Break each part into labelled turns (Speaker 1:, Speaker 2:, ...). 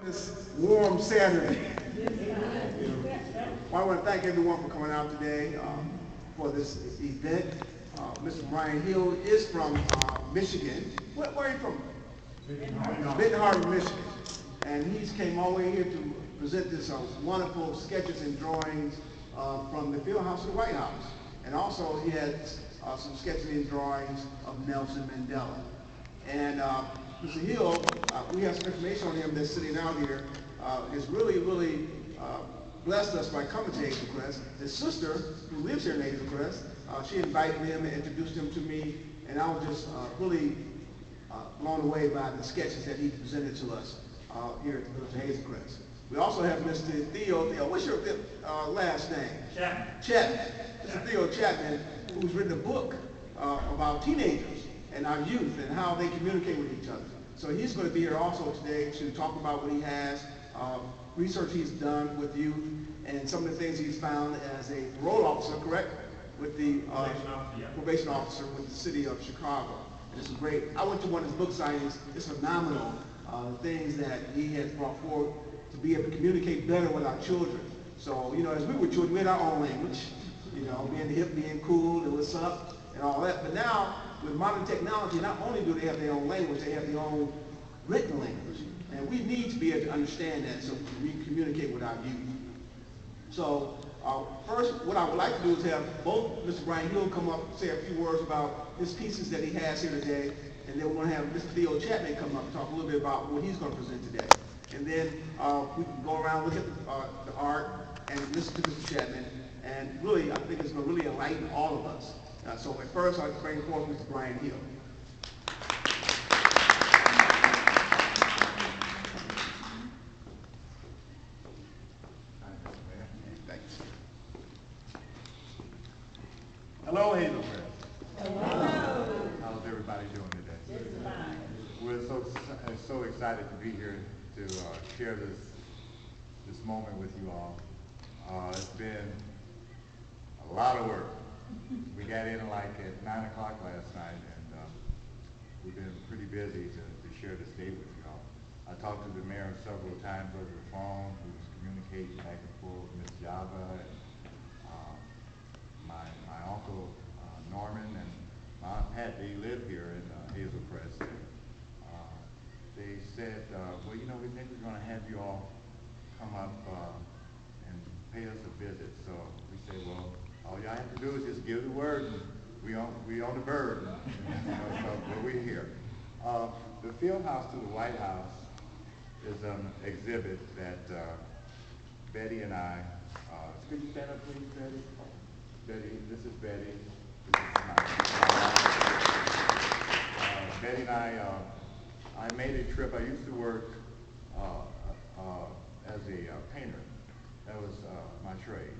Speaker 1: This warm Saturday. Well, I want to thank everyone for coming out today for this event. Mr. Brian Hill is from Michigan. Where are you from? Benton Harbor, Michigan. And he's came all the way here to present this wonderful sketches and drawings from the field house to the White House. And also he had some sketches and drawings of Nelson Mandela. And Mr. Hill, we have some information on him that's sitting out here, has really blessed us by coming to Hazel Crest. His sister, who lives here in Hazel Crest, she invited him and introduced him to me, and I was just really blown away by the sketches that he presented to us here at Hazel Crest. We also have Mr. Theo. Theo, what's your last name?
Speaker 2: Chapman.
Speaker 1: Chapman. Mr. Theo Chapman, who's written a book about teenagers and our youth and how they communicate with each other. So he's going to be here also today to talk about what he has, research he's done with youth, and some of the things he's found as a parole officer, correct? With the probation officer with the city of Chicago. And it's great. I went to one of his book signings. It's phenomenal, the things that he has brought forward to be able to communicate better with our children. So, you know, as we were children, we had our own language, you know, being hip, being cool, and what's up, and all that. But now, with modern technology, not only do they have their own language, they have their own written language. And we need to be able to understand that so we can communicate with our youth. So first, what I would like to do is have both Mr. Brian Hill come up and say a few words about his pieces that he has here today. And then we're going to have Mr. Theo Chapman come up and talk a little bit about what he's going to present today. And then we can go around, look at the art, and listen to Mr. Chapman. And really, I think it's going to really enlighten all of us. So at first, I'd like to bring forth Mr. Brian Hill. Thanks.
Speaker 3: Hello, Hazel Crest.
Speaker 4: Hello.
Speaker 3: How's everybody doing today?
Speaker 4: Just fine.
Speaker 3: We're so excited to be here to share this moment with you all. It's been a lot of work. We got in like at 9 o'clock last night, and we've been pretty busy to share this day with you all. I talked to the mayor several times over the phone. We was communicating back and forth with Ms. Java and my uncle Norman and my aunt Pat. They live here in Hazel Crest. They said, well, you know, we think we're going to have you all come up and pay us a visit. So we said, well, all y'all have to do is just give the word, and we on the bird. So we're here. The field house to the White House is an exhibit that Betty and I, could you stand up please, Betty? Betty, this is Betty. This is Betty and I made a trip. I used to work as a painter. That was my trade.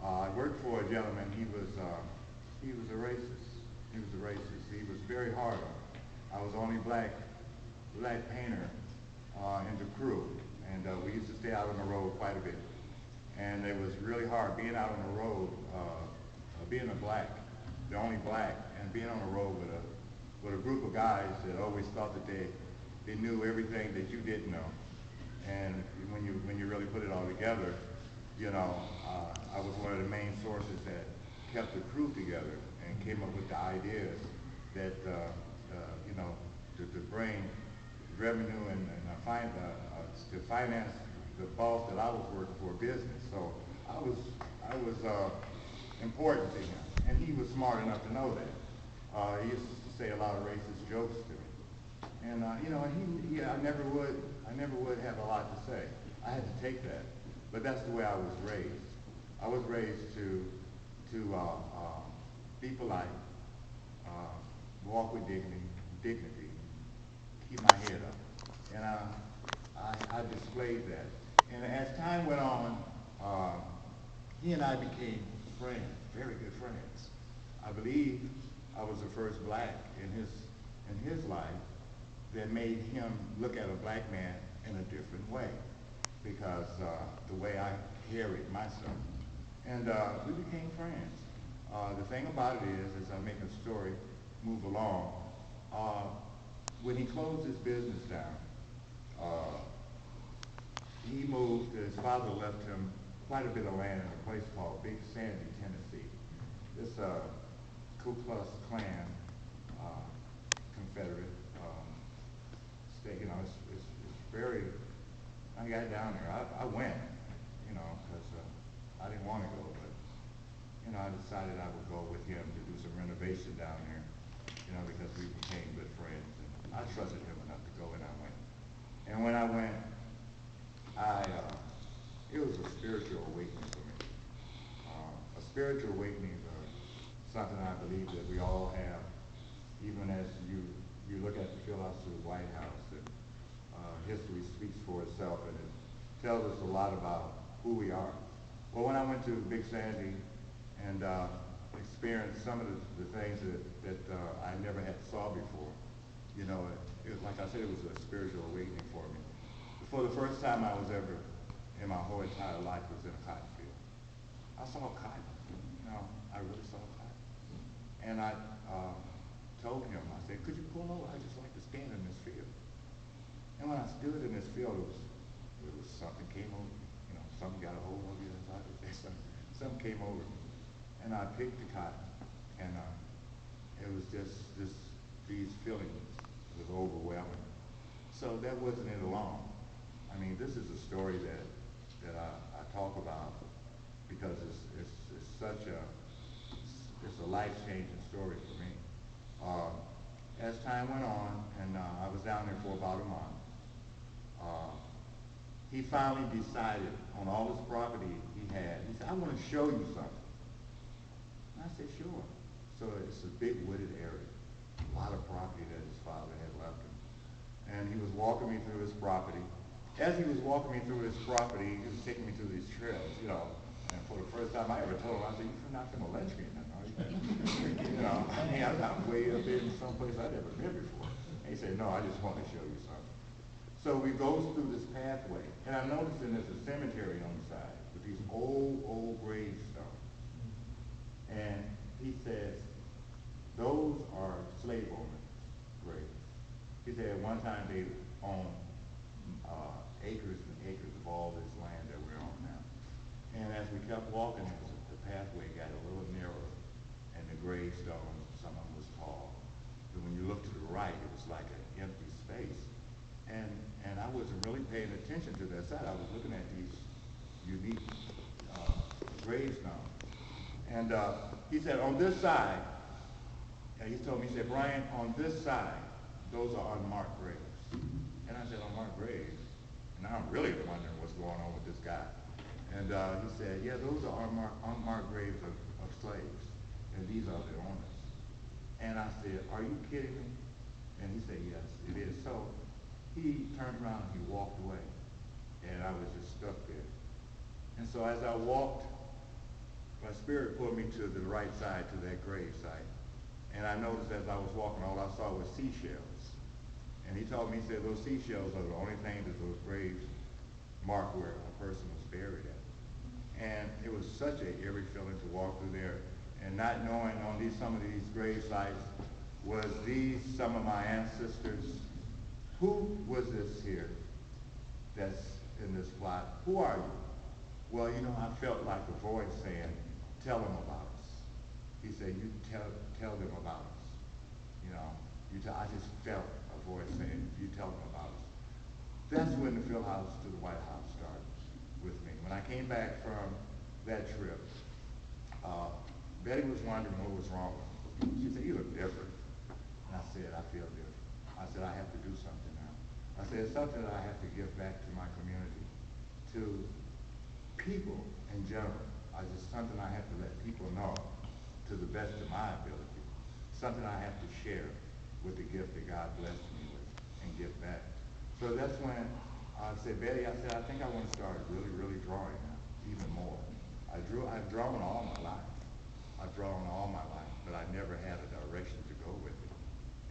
Speaker 3: I worked for a gentleman. He was a racist. He was a racist. He was very hard on me. I was the only black painter in the crew, and we used to stay out on the road quite a bit. And it was really hard being out on the road, being the only black, and being on the road with a group of guys that always thought that they knew everything that you didn't know. And when you really put it all together, you know, I was one of the main sources that kept the crew together and came up with the ideas that, you know, to bring revenue and to finance the boss that I was working for business. So I was important to him, and he was smart enough to know that. He used to say a lot of racist jokes to me, and you know, I never would have a lot to say. I had to take that. But that's the way I was raised. I was raised to be polite, walk with dignity, keep my head up. And I displayed that. And as time went on, he and I became friends, very good friends. I believe I was the first black in his life that made him look at a black man in a different way, because the way I carried myself. And we became friends. The thing about it is, as I make the story move along, when he closed his business down, he moved, his father left him quite a bit of land in a place called Big Sandy, Tennessee. This Ku Klux Klan Confederate state, it's very, I got down there. I went, because I didn't want to go, but, I decided I would go with him to do some renovation down there, because we became good friends. And I trusted him enough to go, and I went. And when I went, it was a spiritual awakening for me. A spiritual awakening is something I believe that we all have, even as you look at the field house to the White House, and history speaks for itself, and it tells us a lot about who we are. Well, when I went to Big Sandy and experienced some of the things that I never had saw before, like I said, it was a spiritual awakening for me. For the first time I was ever in my whole entire life was in a cotton field. I saw cotton, I really saw cotton. And I told him, I said, could you pull over? I just like to stand in this field. And when I stood in this field, it was something came over me. Something got a hold of you, as I would say. Something came over me. And I picked the cotton, and it was just these feelings was overwhelming. So that wasn't it alone. I mean, this is a story that I talk about because it's such it's a life-changing story for me. As time went on, and I was down there for about a month, he finally decided on all his property he had. He said, I want to show you something. And I said, sure. So it's a big wooded area, a lot of property that his father had left him. And he was walking me through his property. As he was walking me through his property, he was taking me to these trails, and for the first time I ever told him, I said, you're not going to lynch me then, are you? I'm way up there in some place I'd never been before. And he said, no, I just want to show you something. So we go through this pathway, and I'm noticing there's a cemetery on the side with these old gravestones. And he says, those are slave owners' graves. He said at one time they owned acres and acres of all this land that we're on now. And as we kept walking, the pathway got a little narrower, and the gravestones, some of them was tall. But when you look to the right, it was like an empty space. And I wasn't really paying attention to that side. I was looking at these unique gravestones. And he said, on this side, and he told me, he said, Brian, on this side, those are unmarked graves. And I said, unmarked graves? And I'm really wondering what's going on with this guy. And he said, yeah, those are unmarked graves of slaves. And these are the owners. And I said, are you kidding me? And he said, yes, it is. So he turned around and he walked away. And I was just stuck there. And so as I walked, my spirit pulled me to the right side, to that grave site. And I noticed as I was walking, all I saw was seashells. And he told me, he said, those seashells are the only thing that those graves mark where a person was buried at. And it was such an eerie feeling to walk through there and not knowing on some of these grave sites, was these some of my ancestors? Who was this here that's in this plot? Who are you? Well, I felt like a voice saying, tell them about us. He said, you tell them about us. I just felt a voice saying, you tell them about us. That's when the field house to the White House started with me. When I came back from that trip, Betty was wondering what was wrong with me. She said, you look different. And I said, I feel different. I said, I have to do something now. I said, it's something that I have to give back to my community, to people in general. It's something I have to let people know to the best of my ability. Something I have to share with the gift that God blessed me with and give back. So that's when I said, Betty, I think I want to start really, really drawing now, even more. I've drawn all my life. I've drawn all my life, but I never had a direction to go with it.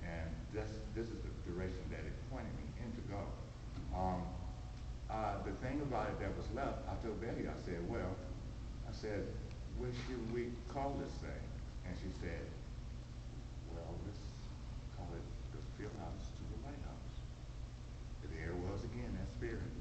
Speaker 3: And this is the direction that it pointed me in to go. The thing about it that was left, I told Betty, I said, what should we call this thing? And she said, well, let's call it the field house to the White House. There it was again, that spirit.